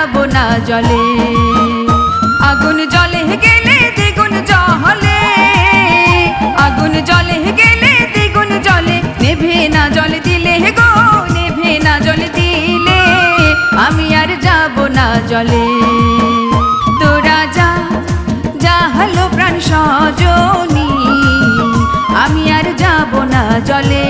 যাব না জলে। আগুন জলে গেলে দ্বিগুণ জলে, আগুন জলে গেলে দ্বিগুণ জলে, নেভে না জল দিলে গো, নেভে না জল দিলে আমি আর যাব না জলে। তোরা যা, যা হলো প্রাণ সজনী, আমি আর যাব না জলে।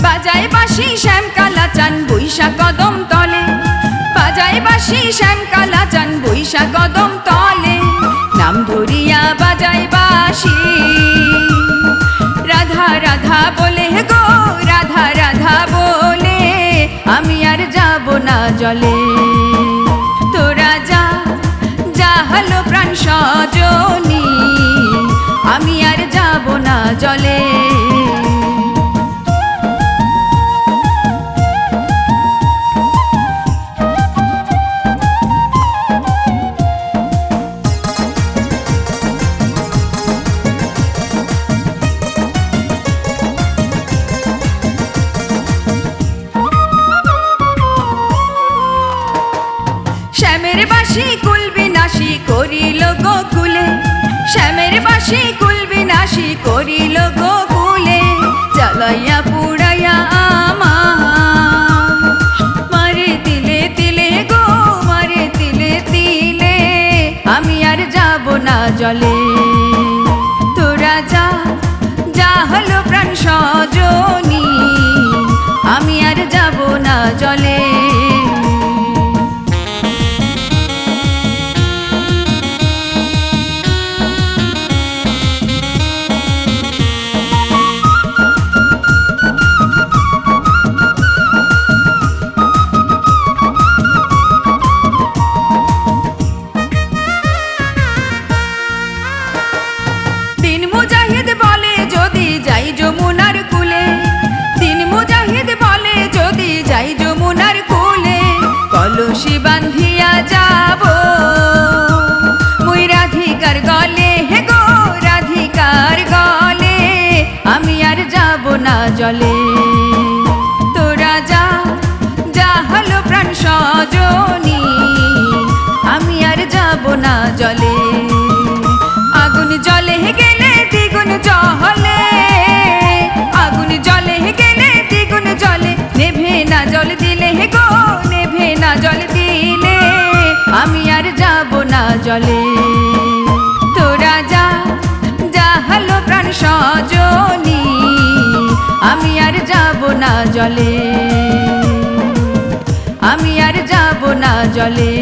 বাজায় বাঁশি শ্যাম কালা চান বৈশা কদম তলে, বাজায় বাঁশি শ্যাম কালা চান বৈশা কদম তলে, নাম ধরিয়া বাজায় বাঁশি রাধা রাধা বলে গো, রাধা রাধা বলে আমি আর যাব না জলে। তোরা যা, যা হলো প্রাণ সজনী, আমি আর যাব না জলে। শ্যামের বাঁশি কুল বিনাশী করিল গোকুলে, শ্যামের বাঁশি কুল বিনাশী করিল গোকুলে, জ্বালাইয়া পুড়াইয়া আমার মারে তিলে তিলে গো, মারে তিলে তিলে আমি আর যাব না জলে। তোরা যা, যা হলো প্রাণ সজনী, আমি আর যাব না জলে। দিন মুজাহিদ বলে যদি যাই যমুনার কুলে, দিন মুজাহিদ বলে যদি যাই যমুনার কুলে, কলসি বান্ধিয়া যাব মুই রাধিকার গলে হে গো, রাধিকার গলে আমি আর যাব না জলে। তোরা যা, যা হলো প্রাণ সজনী, আমি আর যাব না জলে। আগুন জলে গেলে দ্বিগুণ জলে, আগুন জলে গেলে দ্বিগুণ জলে, নেভে না জল দিলে গো, নেভে না জল দিলে আমি আর যাব না জলে। তোরা যা, যা হলো প্রাণ সজনী, আমি আর যাব না জলে, আমি আর যাব না জলে।